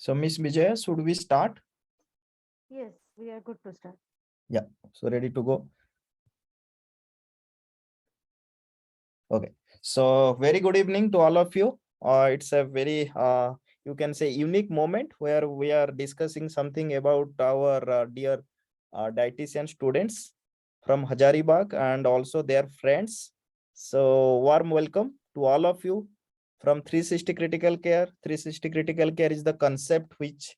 So, Miss Vijaya, should we start? Yes, we are good to start. Yeah. So, ready to go? Okay. So, very good evening to all of you. It's a very, you can say, unique moment where we are discussing something about our dear dietitian students from Hazaribagh and also their friends. So, warm welcome to all of you from 360 Critical Care. 360 Critical Care is the concept which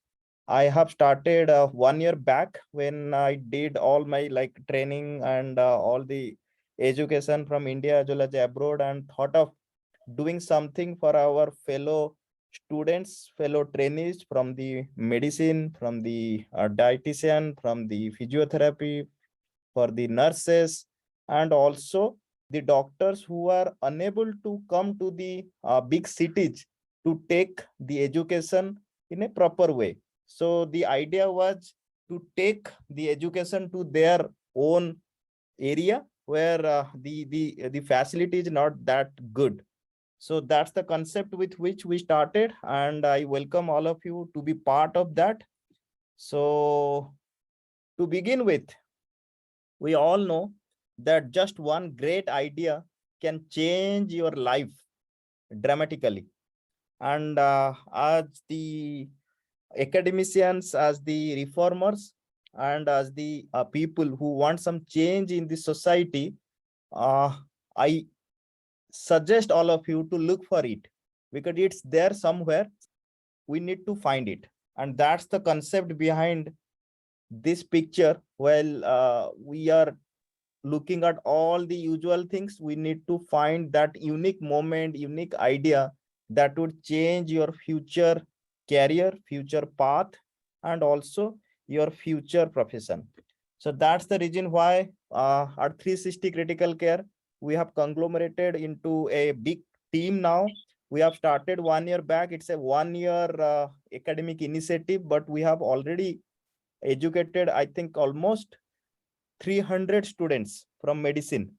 I have started 1 year back when I did all my like training and all the education from India as well as abroad, and thought of doing something for our fellow students, fellow trainees from the medicine, from the dietitian, from the physiotherapy, for the nurses, and also the doctors who are unable to come to the big cities to take the education in a proper way. So the idea was to take the education to their own area where the facility is not that good. So that's the concept with which we started, and I welcome all of you to be part of that. So to begin with, we all know that just one great idea can change your life dramatically. And as the academicians, as the reformers, and as the people who want some change in the society, uh, I suggest all of you to look for it, because it's there somewhere. We need to find it. And that's the concept behind this picture. While we are looking at all the usual things, we need to find that unique moment, unique idea that would change your future career, future path, and also your future profession. So that's the reason why at 360 Critical Care, we have conglomerated into a big team now. We have started 1 year back. It's a 1 year academic initiative, but we have already educated, I think, almost 300 students from medicine.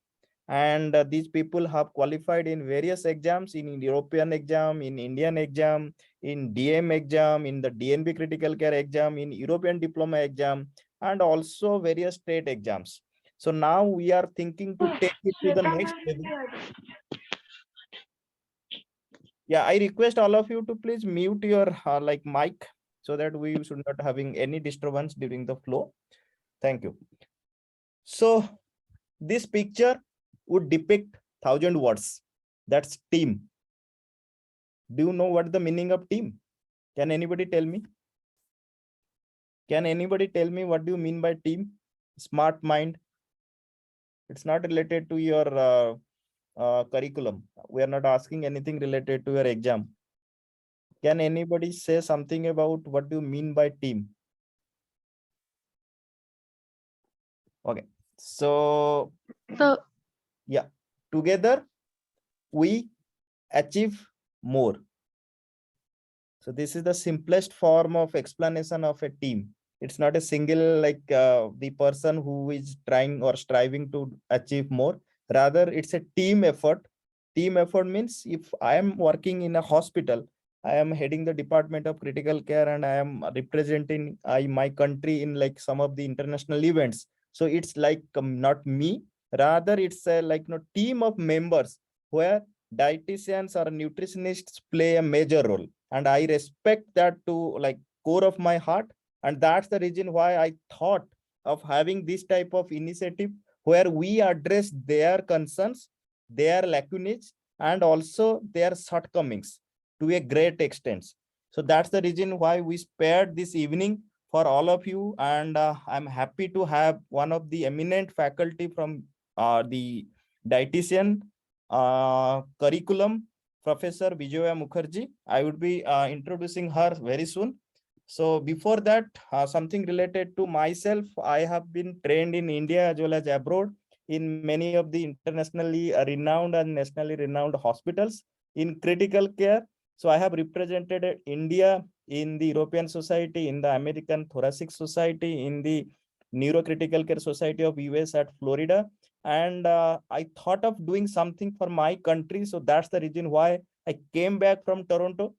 And these people have qualified in various exams, in European exam, in Indian exam, in DM exam, in the DNB critical care exam, in European diploma exam, and also various state exams. So now we are thinking to take it to the next level. Yeah, I request all of you to please mute your like mic, so that we should not having any disturbance during the flow. Thank you. So this picture would depict 1,000 words. That's team. Do you know what the meaning of team? Can anybody tell me? Can anybody tell me what do you mean by team? Smart mind. It's not related to your curriculum. We are not asking anything related to your exam. Can anybody say something about what do you mean by team? Okay. So So, yeah, together we achieve more. So this is the simplest form of explanation of a team. It's not a single like the person who is trying or striving to achieve more. Rather, it's a team effort. Team effort means if I am working in a hospital, I am heading the department of critical care and I am representing my country in like some of the international events. So it's like not me. Rather, it's a like team of members where dietitians or nutritionists play a major role, and I respect that to like core of my heart. And that's the reason why I thought of having this type of initiative where we address their concerns, their lacunae, and also their shortcomings to a great extent. So that's the reason why we spared this evening for all of you. And I'm happy to have one of the eminent faculty from the dietitian curriculum, Professor Vijaya Mukherjee. I would be introducing her very soon. So before that, something related to myself. I have been trained in India as well as abroad in many of the internationally renowned and nationally renowned hospitals in critical care. So I have represented India in the European Society, in the American Thoracic Society, in the Neurocritical Care Society of US at Florida. And I thought of doing something for my country. So that's the reason why I came back from Toronto.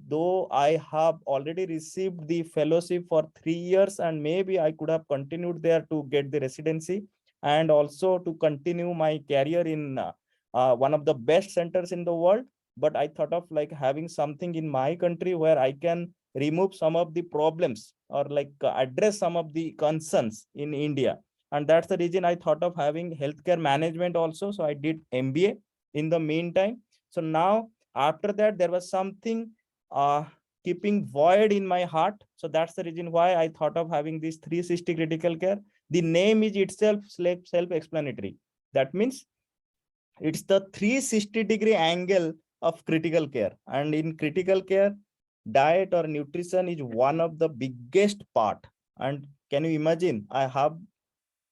though I have already received the fellowship for 3 years, and maybe I could have continued there to get the residency and also to continue my career in one of the best centers in the world. But I thought of like having something in my country where I can remove some of the problems or like address some of the concerns in India. And that's the reason I thought of having healthcare management also. So I did MBA in the meantime. So now after that, there was something uh, keeping void in my heart. So that's the reason why I thought of having this 360 critical care. The name is itself self-explanatory. That means it's the 360-degree angle of critical care. And in critical care, diet or nutrition is one of the biggest part. And can you imagine? I have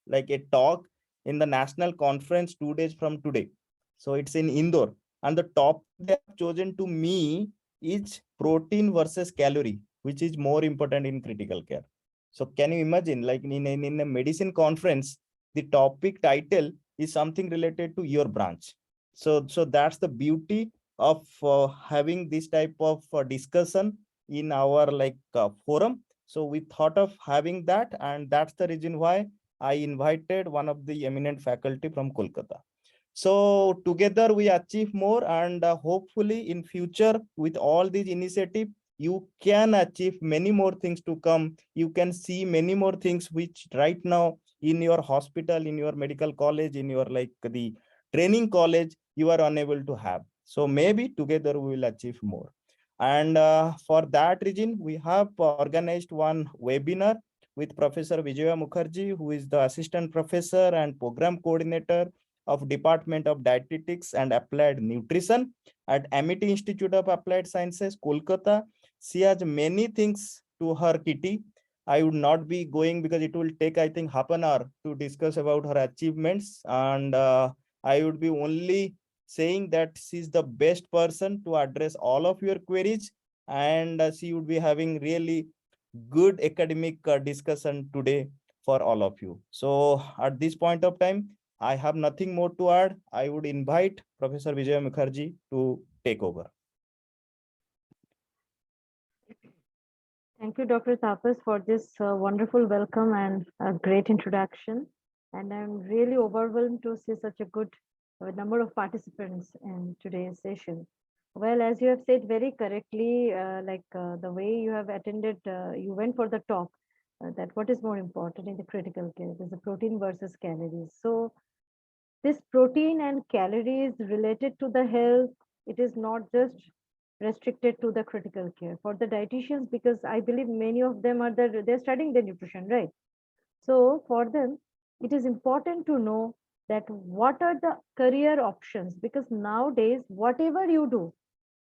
like a talk in the national conference 2 days from today. So it's in Indore. And the topic they have chosen to me is protein versus calorie, which is more important in critical care. So can you imagine, like in a medicine conference, the topic title is something related to your branch. So that's the beauty of having this type of discussion in our like forum. So we thought of having that, and that's the reason why I invited one of the eminent faculty from Kolkata. So together we achieve more, and hopefully in future with all these initiative, you can achieve many more things to come. You can see many more things which right now in your hospital, in your medical college, in your like the training college, you are unable to have. So maybe together we will achieve more. And for that reason, we have organized one webinar with Professor Vijaya Mukherjee, who is the assistant professor and program coordinator of Department of Dietetics and Applied Nutrition at Amity Institute of Applied Sciences, Kolkata. She has many things to her kitty. I would not be going because it will take, I think, half an hour to discuss about her achievements. And I would be only saying that she's the best person to address all of your queries. And she would be having really good academic discussion today for all of you. So at this point of time, I have nothing more to add. I would invite Professor Vijay Mukherjee to take over. Thank you, Dr. Tapas, for this wonderful welcome and a great introduction. And I'm really overwhelmed to see such a good number of participants in today's session. Well, as you have said very correctly, the way you have attended, you went for the talk, that what is more important in the critical care is the protein versus calories. So this protein and calories related to the health, it is not just restricted to the critical care for the dietitians, because I believe many of them are they're studying the nutrition, right? So for them, it is important to know that what are the career options, because nowadays whatever you do,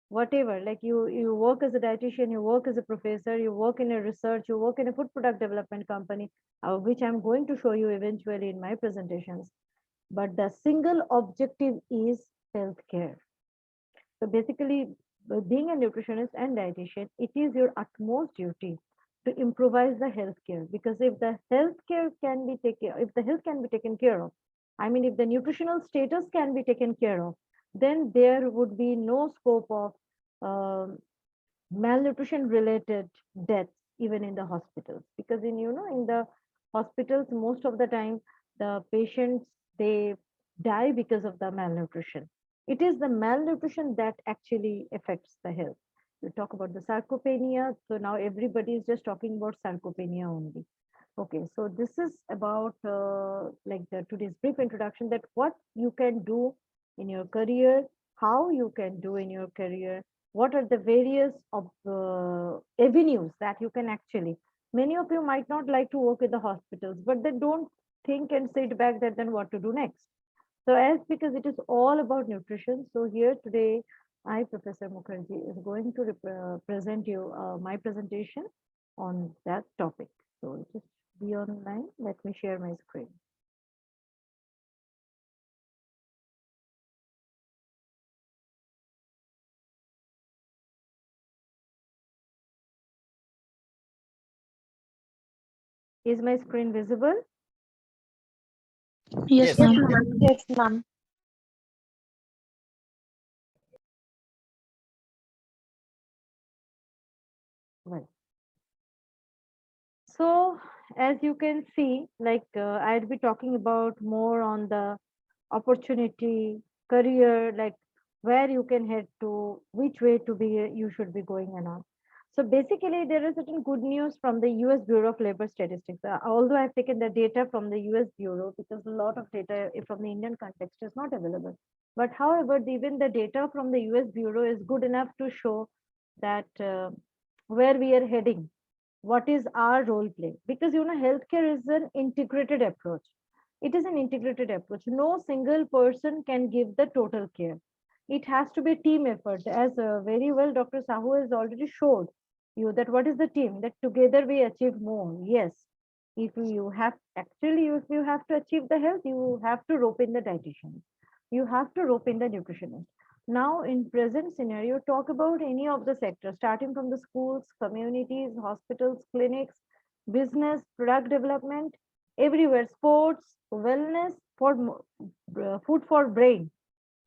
whatever, like you work as a dietitian, you work as a professor, you work in a research, you work in a food product development company, which I'm going to show you eventually in my presentations, but the single objective is healthcare. So basically, being a nutritionist and dietitian, it is your utmost duty to improvise the healthcare, because if the healthcare can be taken, if the health can be taken care of, I mean, if the nutritional status can be taken care of, then there would be no scope of um, malnutrition related deaths even in the hospitals, because in the hospitals most of the time the patients, they die because of the malnutrition. It is the malnutrition that actually affects the health. You talk about the sarcopenia, so now everybody is just talking about sarcopenia only. Okay, so this is about like the today's brief introduction, that what you can do in your career, how you can do in your career, what are the various of avenues that you can actually. Many of you might not like to work in the hospitals, but they don't think and sit back that then what to do next. So as because it is all about nutrition, so here today, I, Professor Mukherjee, is going to present you my presentation on that topic. So just be online. Let me share my screen. Is my screen visible? Yes, Yes. ma'am. Yes, ma'am. Well, so as you can see, like I'd be talking about more on the opportunity, career, like where you can head to, which way to be you should be going and all. So basically, there is certain good news from the U.S. Bureau of Labor Statistics. Although I've taken the data from the U.S. Bureau because a lot of data from the Indian context is not available. But however, even the data from the U.S. Bureau is good enough to show that where we are heading, what is our role play, because healthcare is an integrated approach. It is an integrated approach. No single person can give the total care. It has to be a team effort, as very well Dr. Sahu has already showed you that what is the team, that together we achieve more. Yes, if you have actually, if you have to achieve the health, you have to rope in the dietitian, you have to rope in the nutritionist. Now, in present scenario, talk about any of the sectors, starting from the schools, communities, hospitals, clinics, business, product development, everywhere, sports, wellness, for food for brain.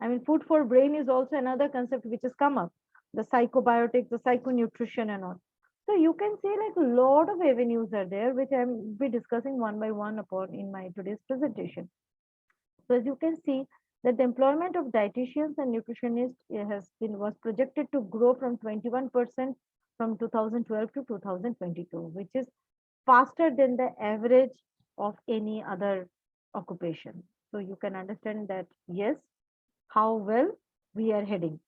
I mean, food for brain is also another concept which has come up. The psychobiotics, the psychonutrition, and all. So you can say like a lot of avenues are there, which I'm be discussing one by one upon in my today's presentation. So as you can see that the employment of dietitians and nutritionists was projected to grow from 21% from 2012 to 2022, which is faster than the average of any other occupation. So you can understand that yes, how well we are heading.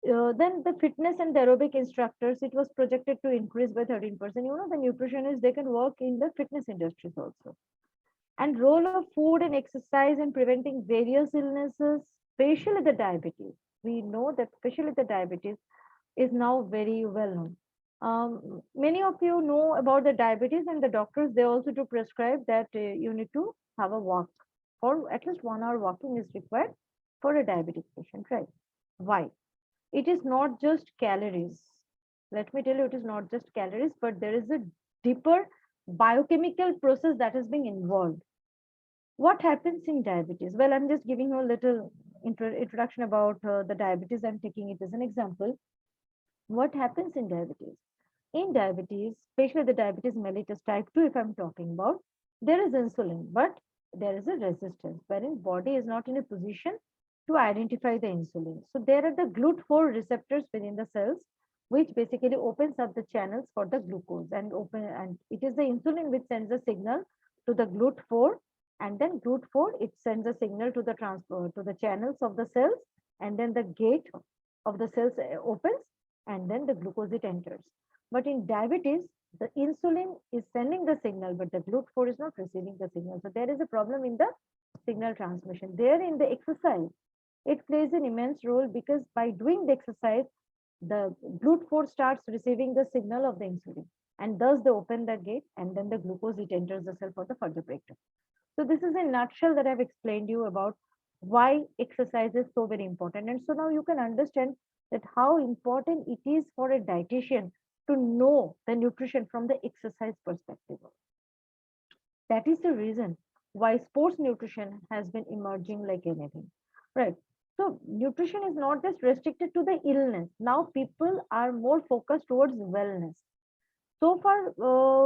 Then the fitness and the aerobic instructors, it was projected to increase by 13%. The nutritionists, they can work in the fitness industries also. And role of food and exercise in preventing various illnesses, especially the diabetes. We know that especially the diabetes is now very well known. Many of you know about the diabetes, and the doctors, they also do prescribe that you need to have a walk, or at least 1 hour walking is required for a diabetic patient, right? Why? It is not just calories. Let me tell you, it is not just calories, but there is a deeper biochemical process that is being involved. What happens in diabetes? Well, I'm just giving you a little introduction about the diabetes. I'm taking it as an example. What happens in diabetes? In diabetes, especially the diabetes mellitus type 2, if I'm talking about, there is insulin, but there is a resistance wherein body is not in a position to identify the insulin. So there are the GLUT4 receptors within the cells, which basically opens up the channels for the glucose, and it is the insulin which sends a signal to the GLUT4, and then GLUT4, it sends a signal to the transport to the channels of the cells, and then the gate of the cells opens, and then the glucose it enters. But in diabetes, the insulin is sending the signal, but the GLUT4 is not receiving the signal. So there is a problem in the signal transmission. There in the exercise, it plays an immense role, because by doing the exercise, the GLUT4 starts receiving the signal of the insulin, and thus they open the gate, and then the glucose, it enters the cell for the further breakdown. So this is a nutshell that I've explained you about why exercise is so very important. And so now you can understand that how important it is for a dietitian to know the nutrition from the exercise perspective. That is the reason why sports nutrition has been emerging like anything, right? So nutrition is not just restricted to the illness. Now people are more focused towards wellness. So far,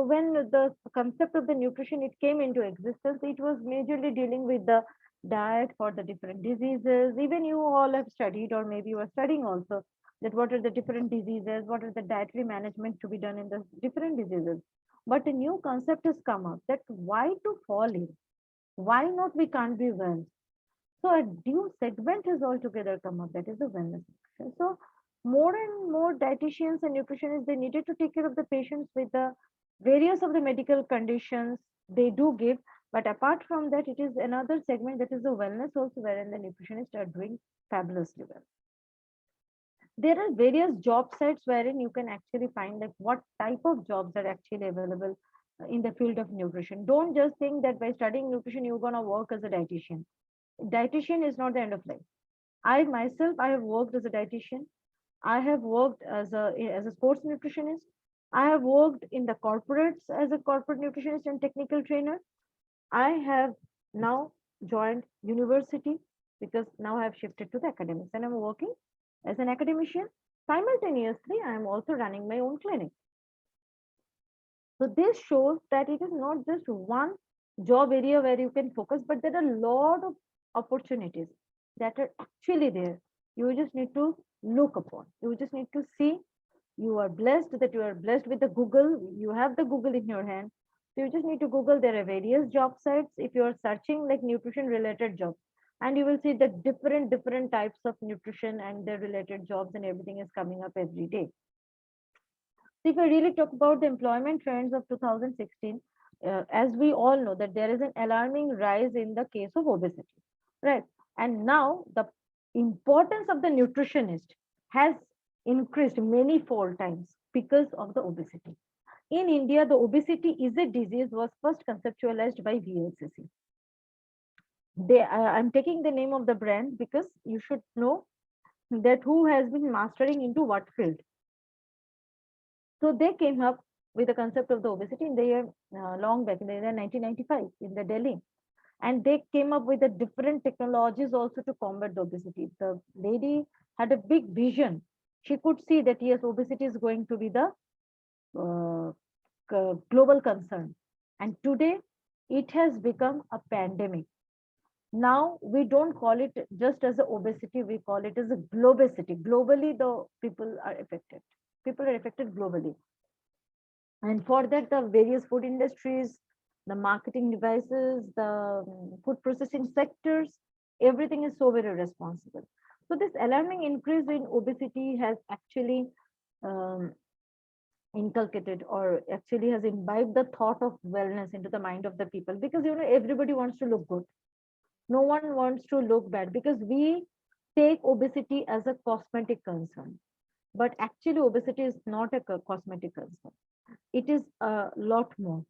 when the concept of the nutrition it came into existence, it was majorly dealing with the diet for the different diseases. Even you all have studied, or maybe you are studying also, that what are the different diseases, what are the dietary management to be done in the different diseases. But a new concept has come up, that why to fall in? Why not we can't be well? So a new segment has altogether come up, that is the wellness nutrition. So more and more dietitians and nutritionists, they needed to take care of the patients with the various of the medical conditions they do give. But apart from that, it is another segment, that is the wellness also, wherein the nutritionists are doing fabulously well. There are various job sites wherein you can actually find like what type of jobs are actually available in the field of nutrition. Don't just think that by studying nutrition you're going to work as a dietitian. Dietitian is not the end of life. I myself, I have worked as a dietitian. I have worked as a sports nutritionist. I have worked in the corporates as a corporate nutritionist and technical trainer. I have now joined university, because now I have shifted to the academics, and I'm working as an academician. Simultaneously, I am also running my own clinic. So this shows that it is not just one job area where you can focus, but there are a lot of opportunities that are actually there. You just need to look upon. You just need to see. You are blessed that you are blessed with the Google. You have the Google in your hand. So you just need to Google. There are various job sites. If you are searching like nutrition related jobs, and you will see that different types of nutrition and their related jobs and everything is coming up every day. So if I really talk about the employment trends of 2016, as we all know that there is an alarming rise in the case of obesity, right? And now the importance of the nutritionist has increased many fold times because of the obesity. In India, the obesity is a disease was first conceptualized by VLCC. I'm taking the name of the brand because you should know that who has been mastering into what field. So they came up with the concept of the obesity in the year long back in the year 1995 in the Delhi, and they came up with the different technologies also to combat the obesity. The lady had a big vision. She could see that yes, obesity is going to be the uh, global concern, and today it has become a pandemic. Now we don't call it just as a obesity; we call it as a globesity. Globally, the people are affected. People are affected globally. And for that, the various food industries, the marketing devices, the food processing sectors, everything is so very responsible. So this alarming increase in obesity has actually um, inculcated or actually has imbibed the thought of wellness into the mind of the people, because everybody wants to look good. No one wants to look bad, because we take obesity as a cosmetic concern, but actually obesity is not a cosmetic concern. It is a lot more.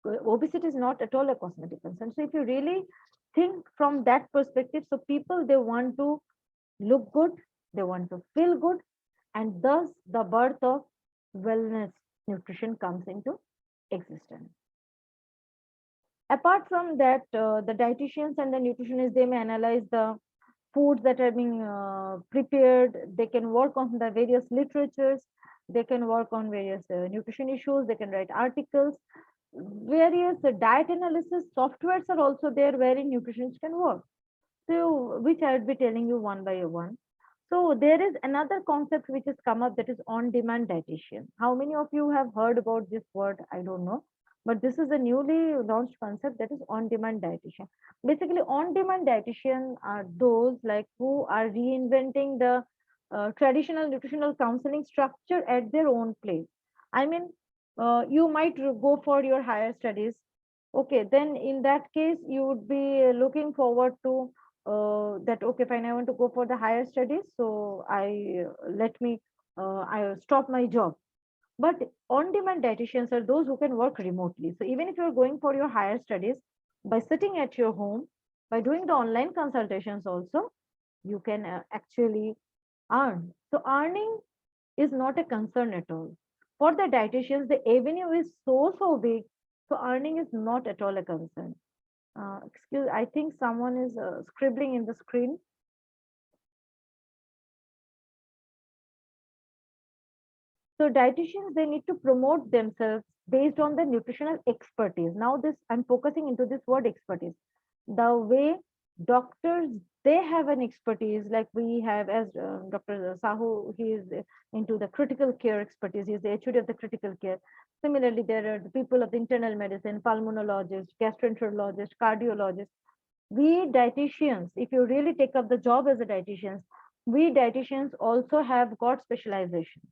Obesity is not at all a cosmetic concern. So if you really think from that perspective, so people, they want to look good, they want to feel good, and thus the birth of wellness nutrition comes into existence. Apart from that, the dietitians and the nutritionists, they may analyze the foods that are being prepared. They can work on the various literatures. They can work on various nutrition issues. They can write articles. Various diet analysis softwares are also there wherein nutritionists can work. So, which I would be telling you one by one. So, there is another concept which has come up, that is on-demand dietitian. How many of you have heard about this word? I don't know. But this is a newly launched concept, that is on-demand dietitian. Basically, on-demand dietitian are those like who are reinventing the traditional nutritional counseling structure at their own place. I mean, you might go for your higher studies. Okay, then in that case, you would be looking forward to that. Okay, fine, I want to go for the higher studies, so I stop my job. But on-demand dietitians are those who can work remotely. So even if you're going for your higher studies, by sitting at your home, by doing the online consultations also, you can actually earn. So earning is not a concern at all. For the dietitians, the avenue is so big, so earning is not at all a concern. Excuse, I think someone is scribbling in the screen. So dietitians, they need to promote themselves based on the nutritional expertise. Now this, I'm focusing into this word expertise. The way doctors, they have an expertise, like we have, as Dr. Sahu, he is into the critical care expertise. He is the HOD of the critical care. Similarly, there are the people of the internal medicine, pulmonologist, gastroenterologist, cardiologist. We dietitians, if you really take up the job as a dietitians, we dietitians also have got specialization.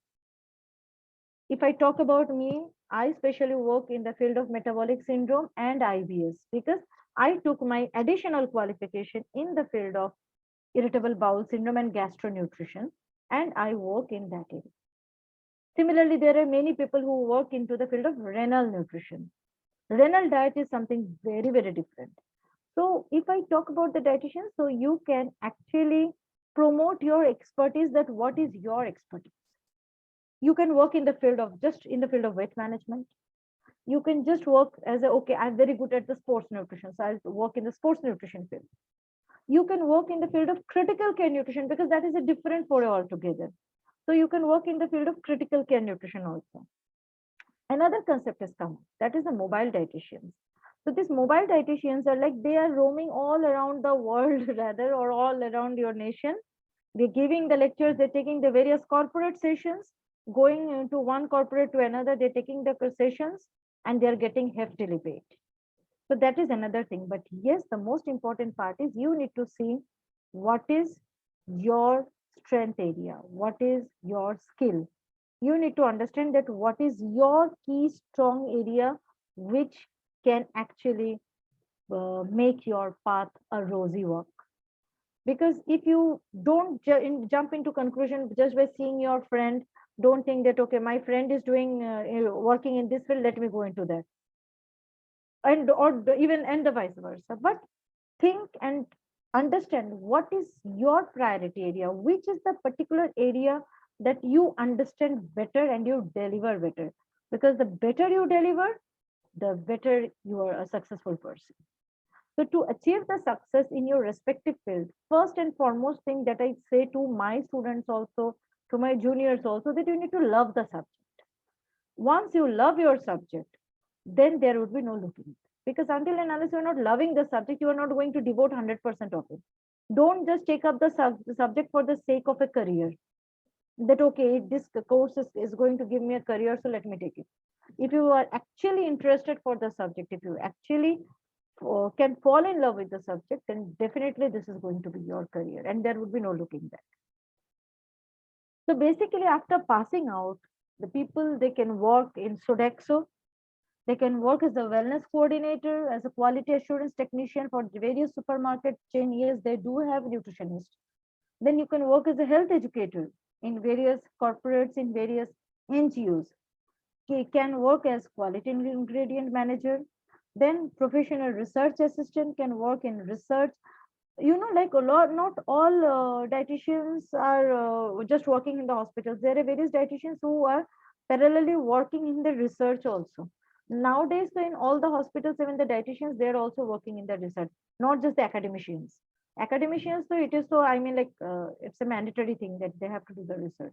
If I talk about me, I especially work in the field of metabolic syndrome and IBS, because I took my additional qualification in the field of irritable bowel syndrome and gastronutrition, and I work in that area. Similarly, there are many people who work into the field of renal nutrition. Renal diet is something very different. So if I talk about the dietitian, so you can actually promote your expertise, that what is your expertise. You can work in the field of just in the field of weight management. You can just work as a, okay, I'm very good at the sports nutrition, so I'll work in the sports nutrition field. You can work in the field of critical care nutrition, because that is a different for altogether. So you can work in the field of critical care nutrition also. Another concept has come, that is the mobile dietitians. So these mobile dietitians are like, they are roaming all around the world rather, or all around your nation. They're giving the lectures, they're taking the various corporate sessions, going into one corporate to another, they're taking the sessions, and they're getting heftily paid. So that is another thing. But yes, the most important part is you need to see what is your strength area, what is your skill. You need to understand that what is your key strong area, which can actually make your path a rosy walk. Because if you don't jump into conclusion just by seeing your friend, don't think that okay, my friend is doing working in this field, let me go into that, and even and the vice versa. But think and understand what is your priority area, which is the particular area that you understand better and you deliver better. Because the better you deliver, the better you are a successful person. So to achieve the success in your respective field, first and foremost thing that I say to my students also, to my juniors also, that you need to love the subject. Once you love your subject, then there would be no looking. Because until and unless you're not loving the subject, you are not going to devote 100% of it. Don't just take up the subject for the sake of a career. That okay, this course is going to give me a career, so let me take it. If you are actually interested for the subject, if you actually can fall in love with the subject, then definitely this is going to be your career, and there would be no looking back. So basically, after passing out, the people, they can work in Sodexo, they can work as a wellness coordinator, as a quality assurance technician for various supermarket chain. Yes, they do have nutritionists. Then you can work as a health educator in various corporates, in various NGOs. You can work as quality ingredient manager. Then professional research assistant can work in research. Like a lot, not all dietitians are just working in the hospitals. There are various dietitians who are parallelly working in the research also. Nowadays, so in all the hospitals, even the dietitians, they're also working in the research, not just the academicians. Academicians, so it is so, I mean, like it's a mandatory thing that they have to do the research.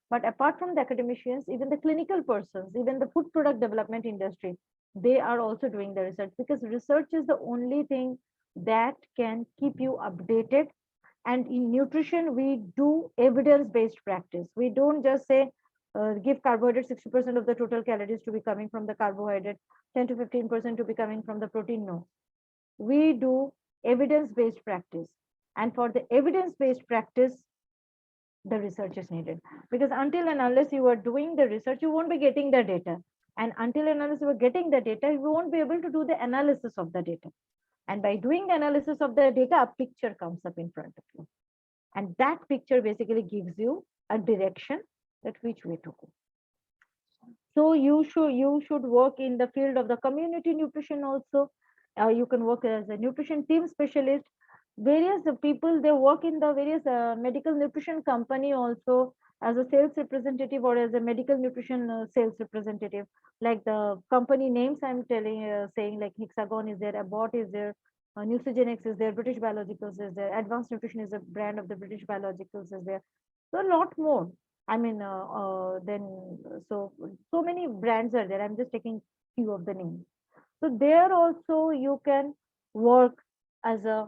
But apart from the academicians, even the clinical persons, even the food product development industry, they are also doing the research, because research is the only thing that can keep you updated. And in nutrition, we do evidence-based practice. We don't just say, give carbohydrate 60% of the total calories to be coming from the carbohydrate, 10 to 15% to be coming from the protein. No, we do evidence-based practice. And for the evidence-based practice, the research is needed, because until and unless you are doing the research, you won't be getting the data. And until and unless you are getting the data, you won't be able to do the analysis of the data. And by doing the analysis of the data, a picture comes up in front of you, and that picture basically gives you a direction that which way to go. So you should work in the field of the community nutrition also. You can work as a nutrition team specialist. Various people, they work in the various medical nutrition company also, as a sales representative or as a medical nutrition sales representative. Like the company names I'm telling, saying like Hexagon is there, Abbott is there, Nucigenics is there, British Biologicals is there, Advanced Nutrition is a brand of the British Biologicals is there. So a lot more. I mean, then so many brands are there. I'm just taking few of the names. So there also you can work as a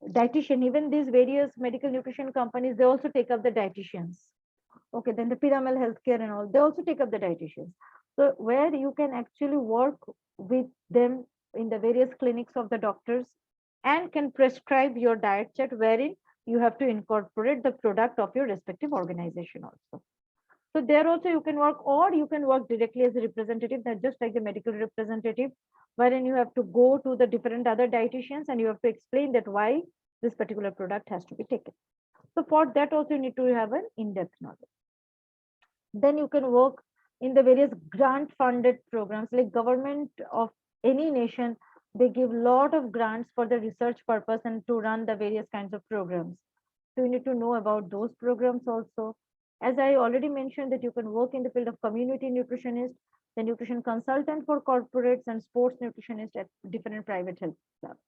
dietitian. Even these various medical nutrition companies, they also take up the dietitians. Okay, then the Piramal Healthcare and all, they also take up the dietitians. So where you can actually work with them in the various clinics of the doctors, and can prescribe your diet chart, wherein you have to incorporate the product of your respective organization also. So there also you can work, or you can work directly as a representative, that just like the medical representative, wherein you have to go to the different other dietitians and you have to explain that why this particular product has to be taken. So for that also you need to have an in-depth knowledge. Then you can work in the various grant funded programs, like government of any nation, they give lot of grants for the research purpose and to run the various kinds of programs. So you need to know about those programs also. As I already mentioned, that you can work in the field of community nutritionist, the nutrition consultant for corporates, and sports nutritionist at different private health clubs.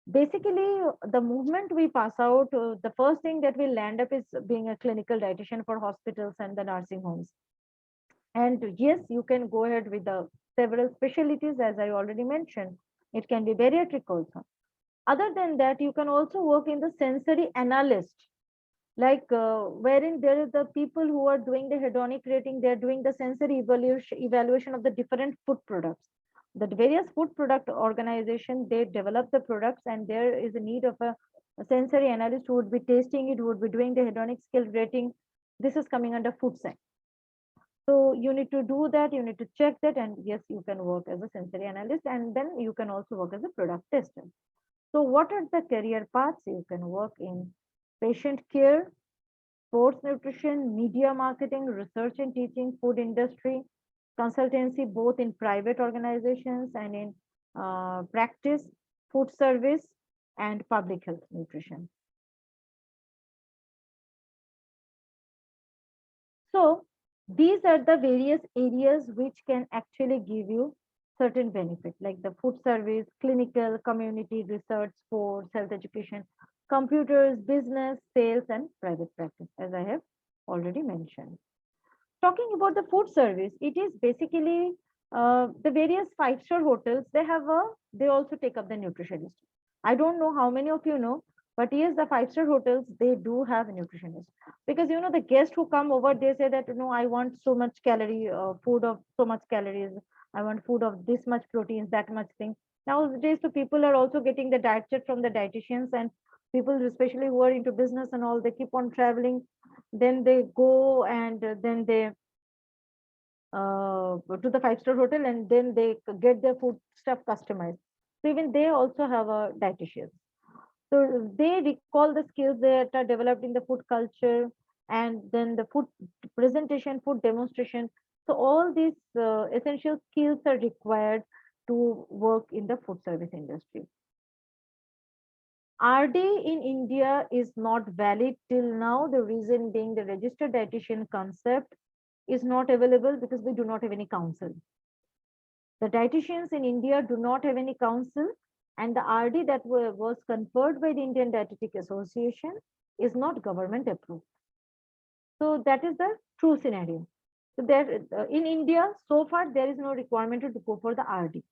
Basically, the moment we pass out, the first thing that we land up is being a clinical dietitian for hospitals and the nursing homes. And yes, you can go ahead with the several specialties, as I already mentioned. It can be bariatric also. Other than that, you can also work in the sensory analyst, like wherein there is the people who are doing the hedonic rating, they're doing the sensory evaluation of the different food products. The various food product organization, they develop the products, and there is a need of a sensory analyst who would be tasting it, who would be doing the hedonic scale rating. This is coming under food science. So you need to do that, you need to check that, and yes, you can work as a sensory analyst, and then you can also work as a product tester. So what are the career paths? You can work in patient care, sports nutrition, media marketing, research and teaching, food industry, consultancy, both in private organizations and in practice, food service, and public health nutrition. So these are the various areas which can actually give you certain benefit, like the food service, clinical, community, research, sports, health education, computers, business, sales, and private practice, as I have already mentioned. Talking about the food service, it is basically the various five-star hotels, they also take up the nutritionist. I don't know how many of you know, but yes, the five-star hotels, they do have a nutritionist. Because the guests who come over, they say that I want so much calorie, food of so much calories, I want food of this much proteins, that much thing. Nowadays, so people are also getting the diet chart from the dietitians, and people especially who are into business and all, they keep on traveling, then they go, and then they to the five-star hotel, and then they get their food stuff customized. So even they also have a dietitian. So they recall the skills that are developed in the food culture, and then the food presentation, food demonstration. So all these essential skills are required to work in the food service industry. RD in India is not valid till now. The reason being the registered dietitian concept is not available because we do not have any council. The dietitians in India do not have any council, and the RD that was conferred by the Indian Dietetic Association is not government approved. So that is the true scenario. So there, in India, so far there is no requirement to go for the RD.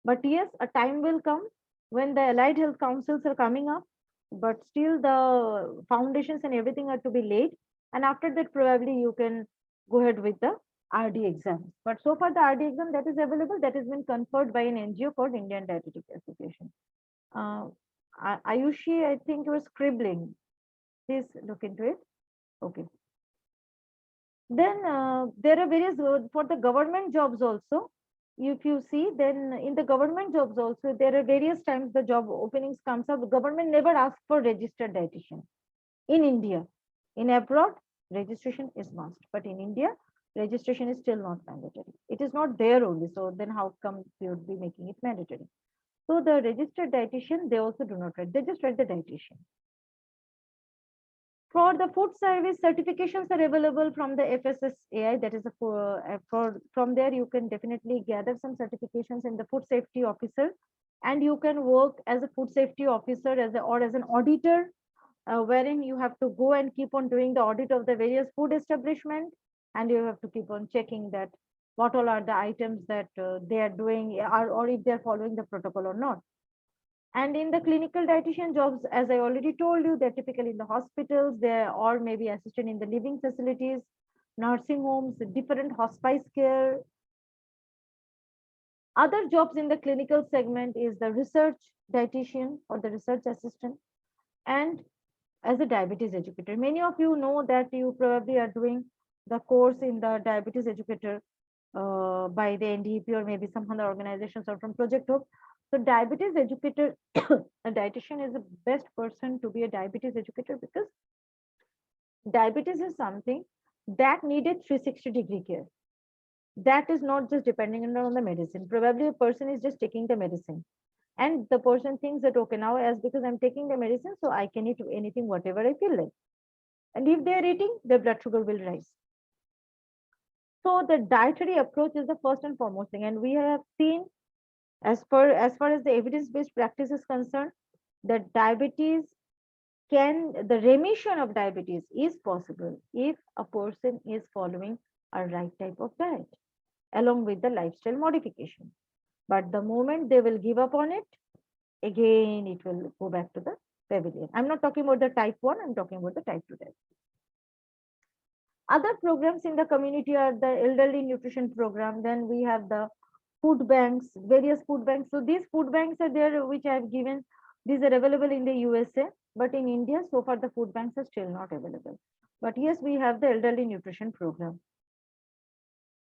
But yes, a time will come when the allied health councils are coming up, but still the foundations and everything are to be laid. And after that, probably you can go ahead with the RD exam. But so far, the RD exam that is available, that has been conferred by an NGO called Indian Dietetic Association. Uh, Ayushi, I think you were scribbling. Please look into it. Okay. Then there are various for the government jobs also. If you see, then in the government jobs also, there are various times the job openings comes up. The government never asks for registered dietitian in India. In abroad, registration is must, but in India, registration is still not mandatory. It is not there only. So then how come we would be making it mandatory? So the registered dietitian, they also do not write. They just write the dietitian. For the food service, certifications are available from the FSSAI. That is from there you can definitely gather some certifications in the food safety officer, and you can work as a food safety officer or as an auditor, wherein you have to go and keep on doing the audit of the various food establishment, and you have to keep on checking that what all are the items that they are doing, or if they are following the protocol or not. And in the clinical dietitian jobs, as I already told you, they're typically in the hospitals, there or maybe assistant in the living facilities, nursing homes, different hospice care. Other jobs in the clinical segment is the research dietitian or the research assistant, and as a diabetes educator. Many of you know that you probably are doing the course in the diabetes educator by the NDEP or maybe some other organizations or from Project Hope. So diabetes educator, a dietitian is the best person to be a diabetes educator, because diabetes is something that needed 360-degree care. That is not just depending on the medicine. Probably a person is just taking the medicine, and the person thinks that, okay, now as because I'm taking the medicine, so I can eat anything, whatever I feel like. And if they're eating, their blood sugar will rise. So the dietary approach is the first and foremost thing. And we have seen, as far as the evidence-based practice is concerned, that the remission of diabetes is possible if a person is following a right type of diet along with the lifestyle modification. But the moment they will give up on it, again it will go back to the pavilion. I'm not talking about the type 1, I'm talking about the type 2 diet. Other programs in the community are the elderly nutrition program. Then we have the food banks, various food banks. So these food banks are there, which I have given. These are available in the USA, but in India, so far the food banks are still not available. But yes, we have the elderly nutrition program.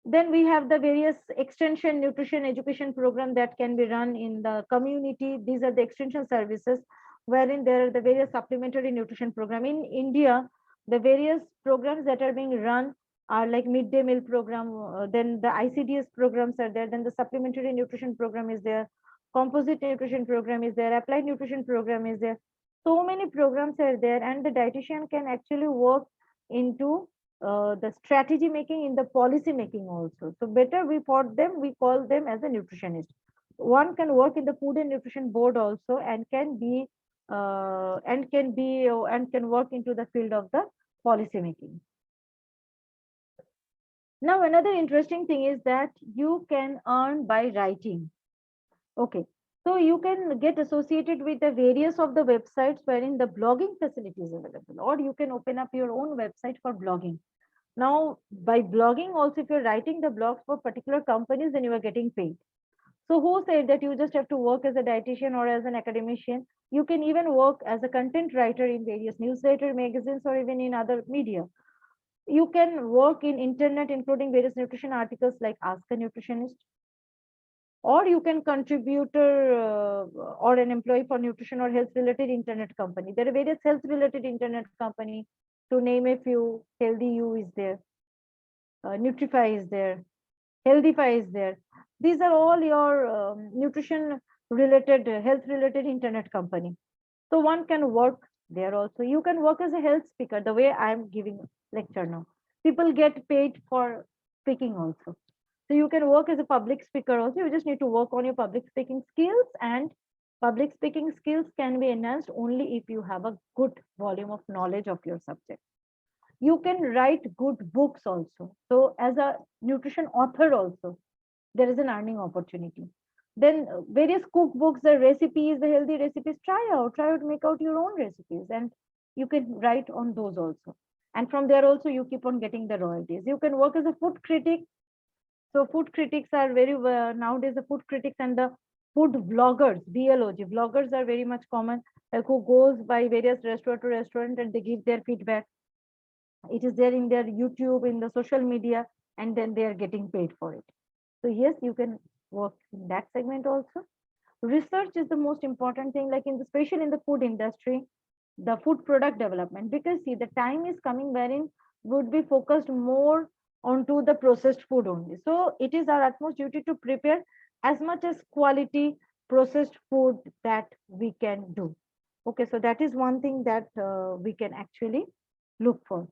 Then we have the various extension nutrition education program that can be run in the community. These are the extension services wherein there are the various supplementary nutrition program. In India, the various programs that are being run are like midday meal program, then the ICDS programs are there, then the supplementary nutrition program is there, composite nutrition program is there, applied nutrition program is there. So many programs are there, and the dietitian can actually work into the strategy making, in the policy making also. So better we for them, we call them as a nutritionist. One can work in the food and nutrition board also, and can work into the field of the policy making. Now another interesting thing is that you can earn by writing. Okay, so you can get associated with the various of the websites wherein the blogging facility is available, or you can open up your own website for blogging. Now, by blogging also, if you're writing the blogs for particular companies, then you are getting paid. So who said that you just have to work as a dietitian or as an academician? You can even work as a content writer in various newsletter, magazines, or even in other media. You can work in internet, including various nutrition articles like Ask a Nutritionist, or you can contributor or an employee for nutrition or health related internet company. There are various health related internet company. To name a few, Healthy You is there, Nutrify is there, Healthify is there. These are all your nutrition related, health related internet company. So one can work there also. You can work as a health speaker, the way I am giving lecture now. People get paid for speaking also. So you can work as a public speaker also. You just need to work on your public speaking skills, and public speaking skills can be enhanced only if you have a good volume of knowledge of your subject. You can write good books also. So as a nutrition author also, there is an earning opportunity. Then various cookbooks, the recipes, the healthy recipes, try out, make out your own recipes, and you can write on those also. And from there also, you keep on getting the royalties. You can work as a food critic. So food critics are very nowadays, the food critics and the food vloggers, VLOG vloggers are very much common, like who goes by various restaurant to restaurant and they give their feedback. It is there in their YouTube, in the social media, and then they are getting paid for it. So yes, you can work in that segment also. Research is the most important thing, like in the, especially in the food industry, the food product development, because see, the time is coming wherein would be focused more onto the processed food only. So it is our utmost duty to prepare as much as quality processed food that we can do. Okay, so that is one thing that we can actually look for.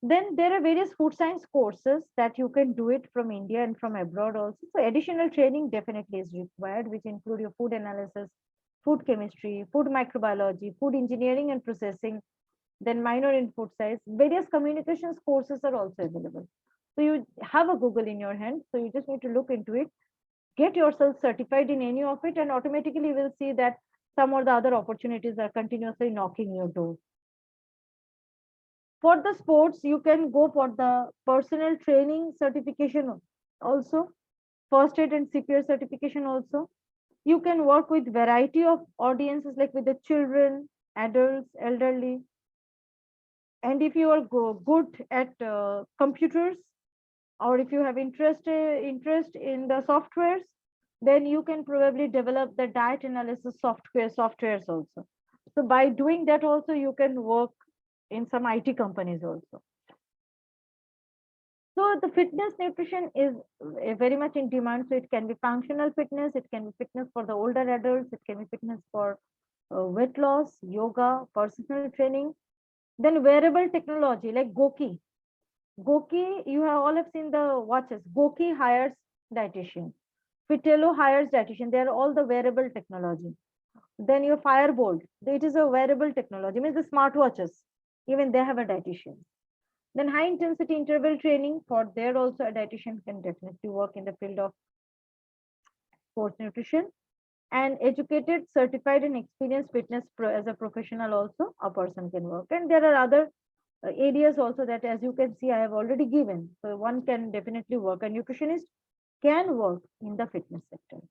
Then there are various food science courses that you can do it from India and from abroad also. So additional training definitely is required, which include your food analysis, food chemistry, food microbiology, food engineering and processing, then minor in food science. Various communications courses are also available. So you have a Google in your hand. So you just need to look into it, get yourself certified in any of it, and automatically you will see that some or the other opportunities are continuously knocking your door. For the sports, you can go for the personal training certification also, first aid and CPR certification also. You can work with variety of audiences, like with the children, adults, elderly. And if you are good at computers, or if you have interest in the softwares, then you can probably develop the diet analysis softwares also. So by doing that also, you can work in some IT companies also. So the fitness nutrition is very much in demand. So it can be functional fitness, it can be fitness for the older adults, it can be fitness for weight loss, yoga, personal training. Then wearable technology like Goki. Goki, you have all have seen the watches. Goki hires dietitian. Fitello hires dietitian. They are all the wearable technology. Then your Firebolt, it is a wearable technology, means the smartwatches. Even they have a dietitian. Then high intensity interval training, for there also a dietitian can definitely work in the field of sports nutrition. And educated, certified and experienced fitness as a professional also a person can work. And there are other areas also that, as you can see, I have already given. So one can definitely work. A nutritionist can work in the fitness sector.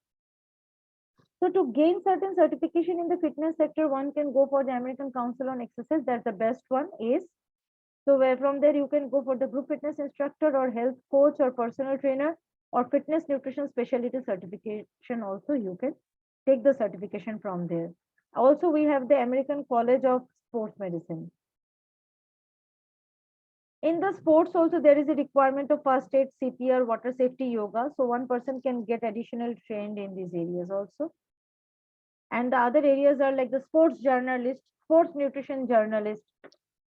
So to gain certain certification in the fitness sector, one can go for the American Council on Exercise. That's the best one is. So where from there you can go for the group fitness instructor or health coach or personal trainer or fitness nutrition specialty certification also you can take the certification from there. Also, we have the American College of Sports Medicine. In the sports also, there is a requirement of first aid, CPR, water safety, yoga. So one person can get additional trained in these areas also. And the other areas are like the sports journalist, sports nutrition journalist.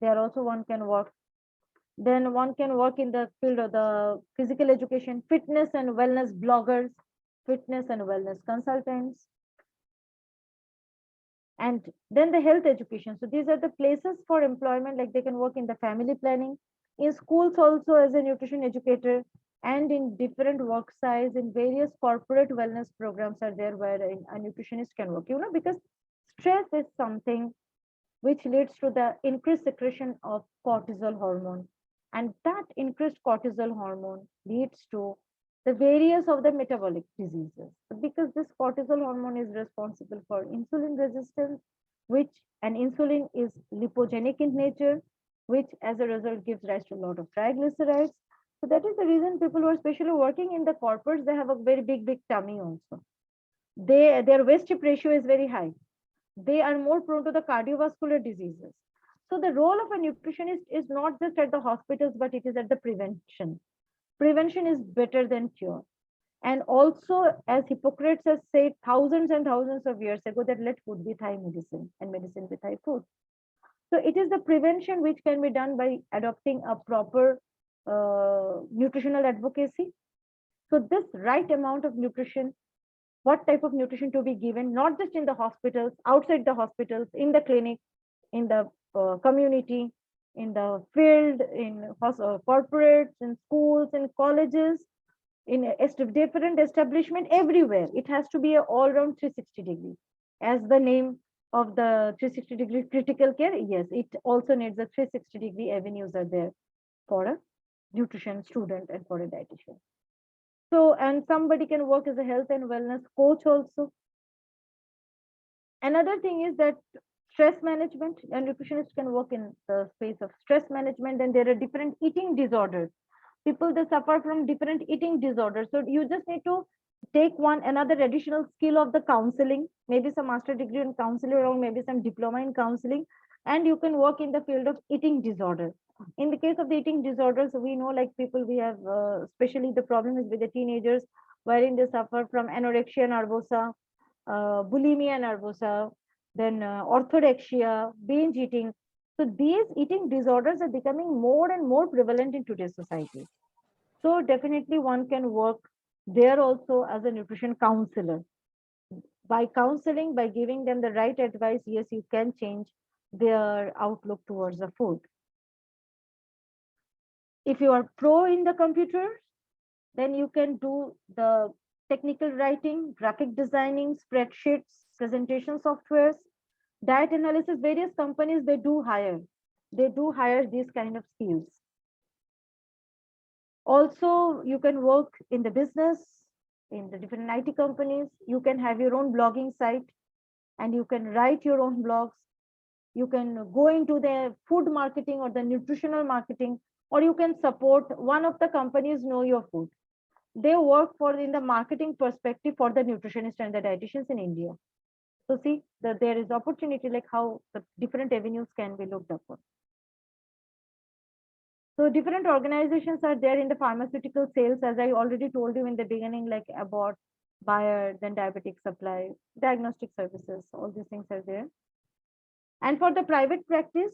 There also one can work. Then one can work in the field of the physical education, fitness and wellness bloggers, fitness and wellness consultants. And then the health education. So these are the places for employment, like they can work in the family planning, in schools also as a nutrition educator, and in different work sites, in various corporate wellness programs are there where a nutritionist can work, because stress is something which leads to the increased secretion of cortisol hormone. And that increased cortisol hormone leads to the various of the metabolic diseases. Because this cortisol hormone is responsible for insulin resistance, which and insulin is lipogenic in nature, which as a result gives rise to a lot of triglycerides. So that is the reason people who are especially working in the corporates, they have a very big tummy also. Their waist hip ratio is very high. They are more prone to the cardiovascular diseases. So the role of a nutritionist is not just at the hospitals, but it is at the prevention. Prevention is better than cure. And also, as Hippocrates has said thousands and thousands of years ago, that let food be thy medicine and medicine be thy food. So it is the prevention which can be done by adopting a proper nutritional advocacy. So this right amount of nutrition, what type of nutrition to be given, not just in the hospitals, outside the hospitals, in the clinic, in the community, in the field, in corporates, in schools, in colleges, in different establishment, everywhere. It has to be a all-round 360 degree. As the name of the 360 degree critical care, yes, it also needs a 360 degree avenues are there for a nutrition student and for a dietitian. So, and somebody can work as a health and wellness coach also. Another thing is that stress management, a nutritionist can work in the space of stress management. And there are different eating disorders. People, they suffer from different eating disorders. So you just need to take another additional skill of the counseling, maybe some master degree in counseling or maybe some diploma in counseling, and you can work in the field of eating disorders. In the case of the eating disorders, we know like people, we have especially the problem is with the teenagers, wherein they suffer from anorexia nervosa, bulimia nervosa, then orthorexia, binge eating. So these eating disorders are becoming more and more prevalent in today's society. So definitely one can work there also as a nutrition counselor. By counseling, by giving them the right advice, yes, you can change their outlook towards the food. If you are pro in the computer, then you can do the technical writing, graphic designing, spreadsheets, presentation softwares, diet analysis. Various companies, they do hire these kind of skills. Also, you can work in the business, in the different IT companies. You can have your own blogging site and you can write your own blogs. You can go into the food marketing or the nutritional marketing, or you can support one of the companies, Know Your Food. They work for in the marketing perspective for the nutritionists and the dietitians in India. So see that there is opportunity, like how the different avenues can be looked upon. So different organizations are there in the pharmaceutical sales, as I already told you in the beginning, like Abbott, Bayer, then diabetic supply, diagnostic services, all these things are there. And for the private practice,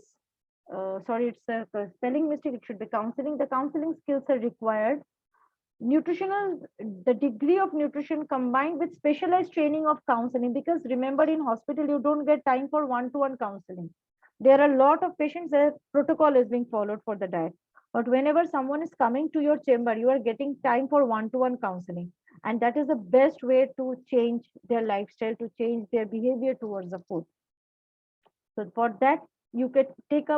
sorry, it's a spelling mistake, it should be counseling. The counseling skills are required. Nutritional, the degree of nutrition combined with specialized training of counseling, because remember in hospital, you don't get time for one-to-one counseling. There are a lot of patients, their protocol is being followed for the diet. But whenever someone is coming to your chamber, you are getting time for one-to-one counseling. And that is the best way to change their lifestyle, to change their behavior towards the food. So for that, you can take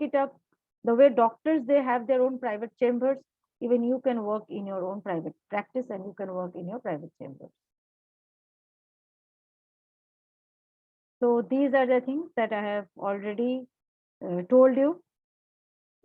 it up the way doctors, they have their own private chambers. Even you can work in your own private practice and you can work in your private chamber. So these are the things that I have already told you.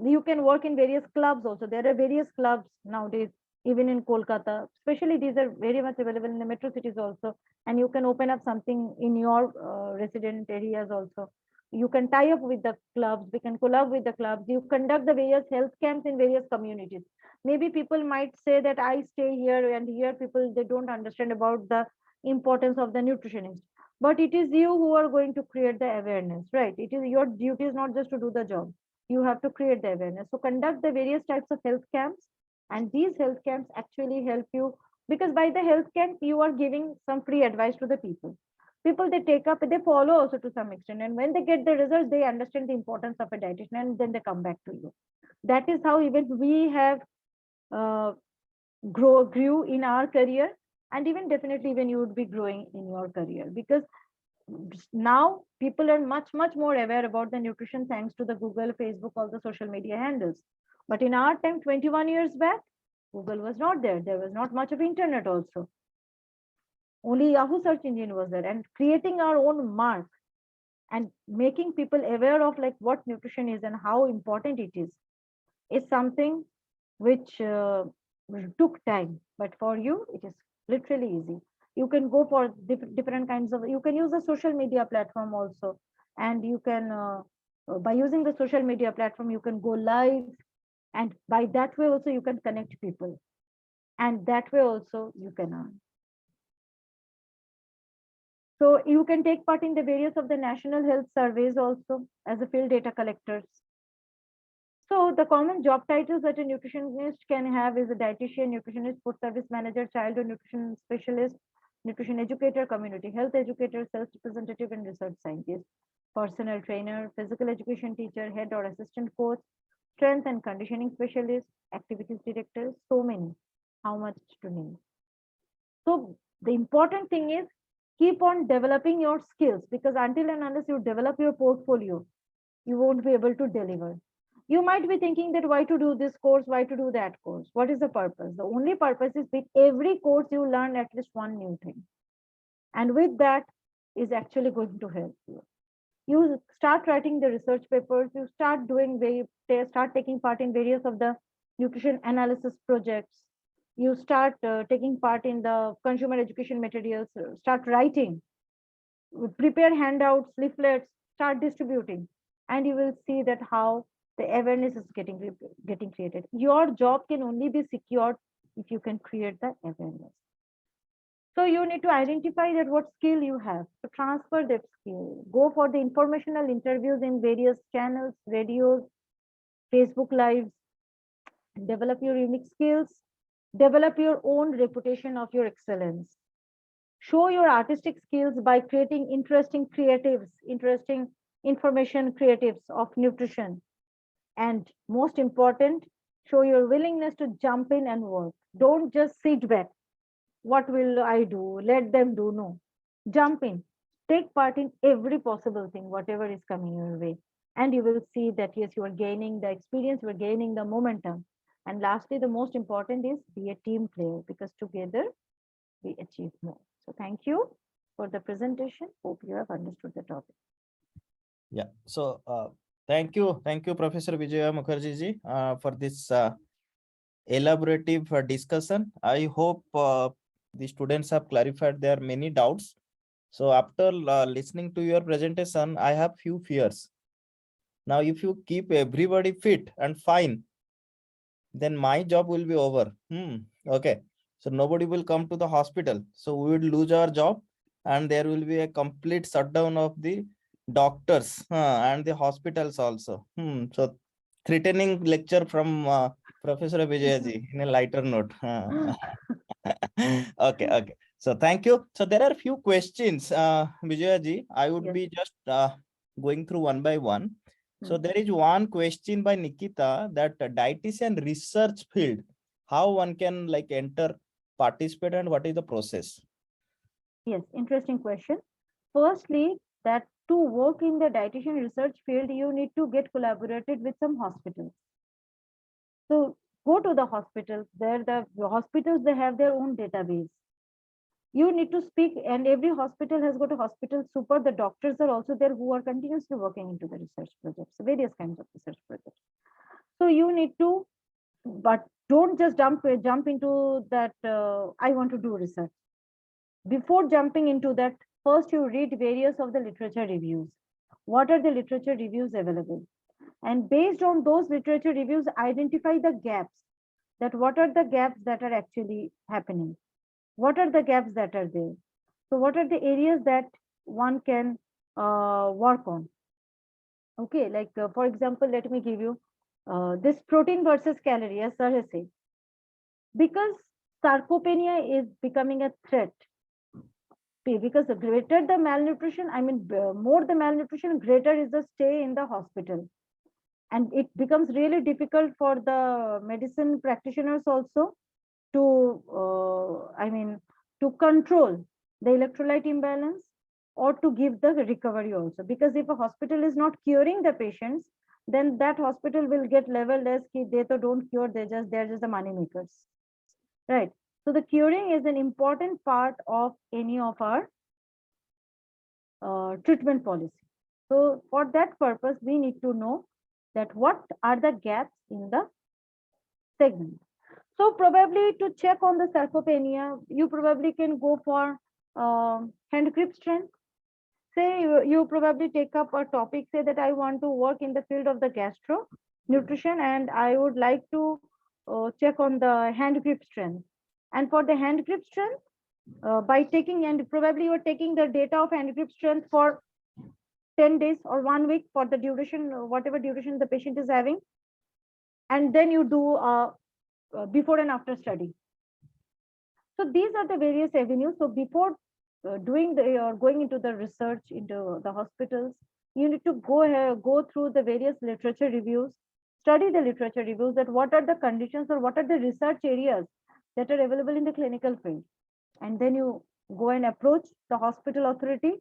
You can work in various clubs also. There are various clubs nowadays, even in Kolkata. Especially these are very much available in the metro cities also. And you can open up something in your resident areas also. You can tie up with the clubs. We can collab with the clubs. You conduct the various health camps in various communities. Maybe people might say that I stay here, and here people, they don't understand about the importance of the nutritionist. But it is you who are going to create the awareness, right? It is your duty is not just to do the job, you have to create the awareness. So conduct the various types of health camps, and these health camps actually help you, because by the health camp you are giving some free advice to the people. People, they take up, they follow also to some extent, and when they get the results, they understand the importance of a dietitian, and then they come back to you. That is how even we have uh, grew in our career, and even definitely when you would be growing in your career, because now people are much more aware about the nutrition thanks to the Google, Facebook, all the social media handles. But in our time, 21 years back, Google was not there. There was not much of internet also. Only Yahoo search engine was there. And creating our own mark and making people aware of like what nutrition is and how important it is something which took time. But for you, it is literally easy. You can go for different kinds of, you can use the social media platform also. And you can, by using the social media platform, you can go live. And by that way also, you can connect people. And that way also, you can earn. So you can take part in the various of the national health surveys also as a field data collectors. So the common job titles that a nutritionist can have is a dietitian, nutritionist, food service manager, childhood nutrition specialist, nutrition educator, community health educator, sales representative, and research scientist, personal trainer, physical education teacher, head or assistant coach, strength and conditioning specialist, activities director, so many. How much to name? So the important thing is keep on developing your skills, because until and unless you develop your portfolio, you won't be able to deliver. You might be thinking that why to do this course, why to do that course? What is the purpose? The only purpose is with every course you learn at least one new thing. And with that is actually going to help you. You start writing the research papers, you start start taking part in various of the nutrition analysis projects. You start taking part in the consumer education materials, start writing, prepare handouts, leaflets, start distributing, and you will see that how the awareness is getting created. Your job can only be secured if you can create the awareness. So you need to identify that what skill you have, to transfer that skill. Go for the informational interviews in various channels, radios, Facebook lives, develop your unique skills, develop your own reputation of your excellence. Show your artistic skills by creating interesting information creatives of nutrition. And most important, show your willingness to jump in and work. Don't just sit back. What will I do? Let them do. No. Jump in. Take part in every possible thing, whatever is coming your way. And you will see that yes, you are gaining the experience, you are gaining the momentum. And lastly, the most important is be a team player, because together we achieve more. So thank you for the presentation. Hope you have understood the topic. Yeah. So thank you, Professor Vijaya Mukherjee ji, for this elaborative discussion. I hope the students have clarified their many doubts. So after listening to your presentation, I have few fears. Now, if you keep everybody fit and fine, then my job will be over. Okay. So nobody will come to the hospital. So we will lose our job, and there will be a complete shutdown of the doctors and the hospitals also. So threatening lecture from Professor Vijayaji in a lighter note. Okay. So thank you. So there are few questions, Vijayaji. I would Yes. be just going through one by one. So there is one question by Nikita that dietitian research field, how one can like enter, participate, and what is the process? Yes, interesting question. Firstly, that to work in the dietitian research field, you need to get collaborated with some hospitals. So go to the hospitals. There, the hospitals, they have their own database. You need to speak, and every hospital has got a hospital super. The doctors are also there who are continuously working into the research projects, various kinds of research projects. So you need to, but don't just jump into that. I want to do research. Before jumping into that, first you read various of the literature reviews. What are the literature reviews available? And based on those literature reviews, identify the gaps. That what are the gaps that are actually happening? What are the gaps that are there? So what are the areas that one can work on? Okay, like for example, let me give you this protein versus calorie, as sir has said, because sarcopenia is becoming a threat. Because the greater the malnutrition, I mean, more the malnutrition, greater is the stay in the hospital. And it becomes really difficult for the medicine practitioners also to, I mean, to control the electrolyte imbalance or to give the recovery also. Because if a hospital is not curing the patients, then that hospital will get leveled as they don't cure, they're just the money makers, right? So the curing is an important part of any of our treatment policy. So for that purpose, we need to know that what are the gaps in the segment. So probably to check on the sarcopenia, you probably can go for hand grip strength. Say you probably take up a topic, say that I want to work in the field of the gastro nutrition and I would like to check on the hand grip strength. And for the hand grip strength, by taking, and probably you are taking the data of hand grip strength for 10 days or 1 week for the duration, whatever duration the patient is having. And then you do before and after study. So these are the various avenues. So before doing the or going into the research into the hospitals, you need to go through the various literature reviews, study the literature reviews, that what are the conditions or what are the research areas that are available in the clinical field. And then you go and approach the hospital authority,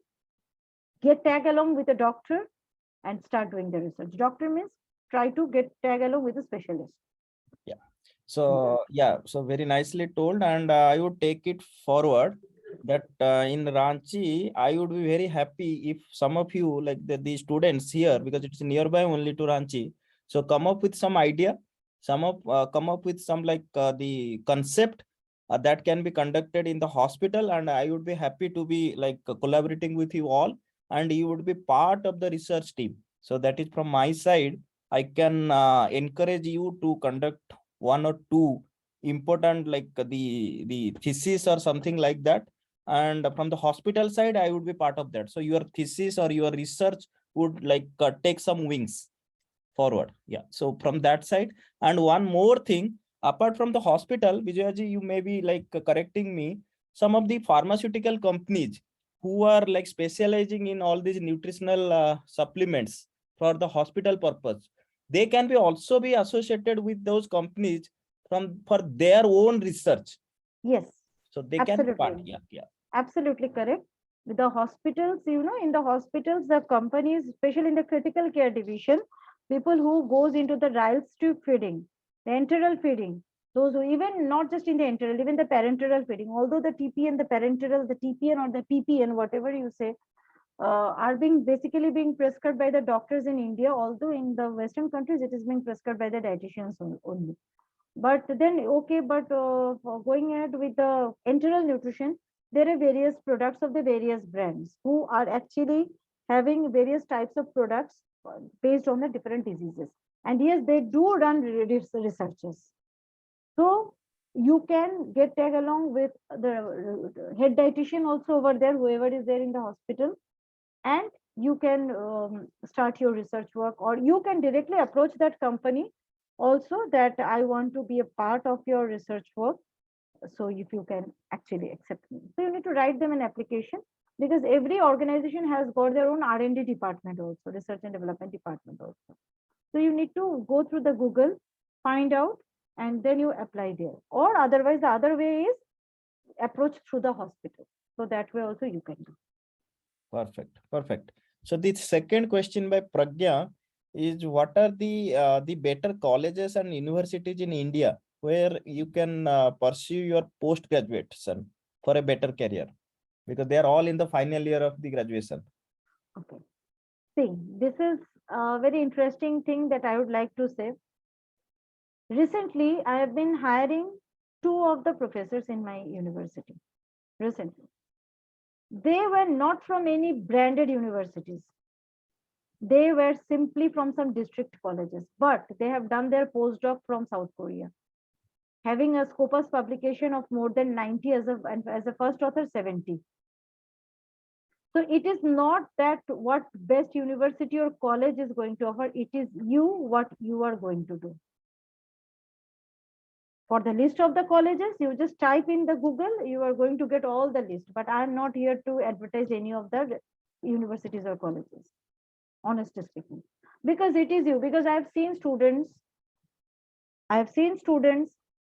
get tag along with a doctor and start doing the research. Doctor means try to get tag along with a specialist. Yeah. So yeah, so very nicely told, and I would take it forward that in Ranchi, I would be very happy if some of you, like the students here, because it's nearby only to Ranchi, so come up with some idea, come up with some like the concept that can be conducted in the hospital, and I would be happy to be like collaborating with you all, and you would be part of the research team. So that is from my side. I can encourage you to conduct one or two important like the thesis or something like that, and from the hospital side I would be part of that, so your thesis or your research would like take some wings forward. Yeah, so from that side. And one more thing, apart from the hospital, Vijayaji, you may be like correcting me, some of the pharmaceutical companies who are like specializing in all these nutritional supplements for the hospital purpose, they can be also be associated with those companies from for their own research. Yes, So they can be part. absolutely. Yeah, yeah. Absolutely correct. With the hospitals, in the hospitals, the companies, especially in the critical care division, people who goes into the rice tube feeding, the enteral feeding, those who even not just in the enteral, even the parenteral feeding, although the TPN, the parenteral, the TPN or the PPN, whatever you say, are being basically being prescribed by the doctors in India, although in the Western countries, it is being prescribed by the dietitians only. But then, okay, but for going ahead with the enteral nutrition, there are various products of the various brands who are actually having various types of products based on the different diseases. And yes, they do run researches. So you can get tag along with the head dietitian also over there, whoever is there in the hospital, and you can start your research work, or you can directly approach that company also that I want to be a part of your research work. So if you can actually accept me, so you need to write them an application, because every organization has got their own R&D department also, research and development department also. So you need to go through the Google, find out, and then you apply there. Or otherwise, the other way is approach through the hospital. So that way also you can do. Perfect. Perfect. So the second question by Pragya is, what are the better colleges and universities in India where you can pursue your post-graduation for a better career? Because they are all in the final year of the graduation. Okay. See, this is a very interesting thing that I would like to say. Recently, I have been hiring two of the professors in my university. Recently, they were not from any branded universities. They were simply from some district colleges, but they have done their postdoc from South Korea, having a Scopus publication of more than 90 as a first author 70. So it is not that what best university or college is going to offer, it is you what you are going to do. For the list of the colleges, you just type in the Google, you are going to get all the list. But I am not here to advertise any of the universities or colleges, honestly speaking, because it is you. Because I have seen students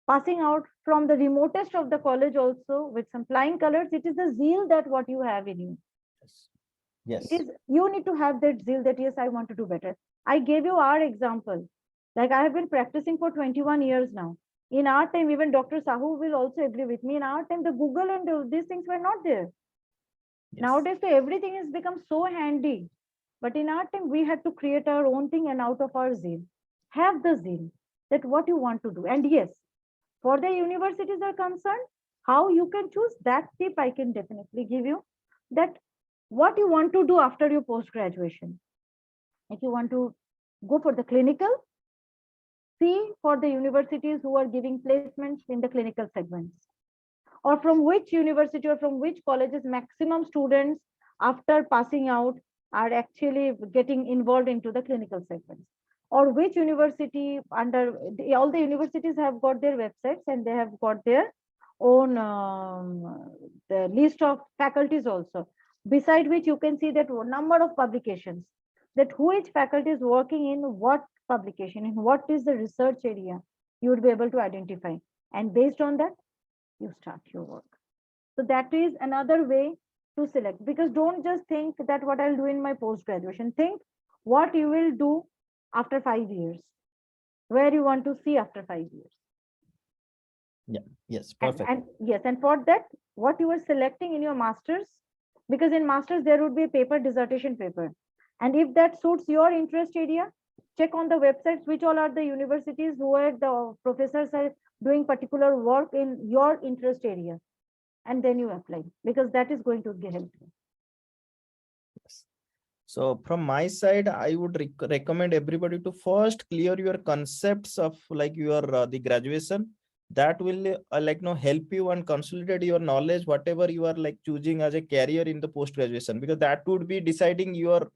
passing out from the remotest of the college also with some flying colors. It is the zeal that what you have in you. It Yes. is you need to have that zeal that yes, I want to do better. I gave you our example. Like I have been practicing for 21 years now. In our time, even Dr. Sahu will also agree with me. In our time, the Google and these things were not there. Yes. Nowadays, so everything has become so handy. But in our time, we had to create our own thing and out of our zeal. Have the zeal that what you want to do. And yes, for the universities are concerned, how you can choose that tip I can definitely give you, that what you want to do after your post graduation. If you want to go for the clinical, see for the universities who are giving placements in the clinical segments, or from which university or from which colleges maximum students after passing out are actually getting involved into the clinical segments, or which university all the universities have got their websites and they have got their own the list of faculties also, beside which you can see that number of publications, that which faculty is working in what publication and what is the research area, you would be able to identify, and based on that you start your work. So that is another way to select, because don't just think that what I'll do in my post graduation. Think what you will do after 5 years, where you want to see after 5 years. Yeah. Yes. And, Perfect. and yes, and for that, what you are selecting in your masters, because in masters there would be a paper, dissertation paper. And if that suits your interest area, check on the websites which all are the universities where the professors are doing particular work in your interest area, and then you apply, because that is going to help you. Yes. So from my side, I would recommend everybody to first clear your concepts of like your the graduation. That will help you and consolidate your knowledge, whatever you are like choosing as a career in the post graduation, because that would be deciding your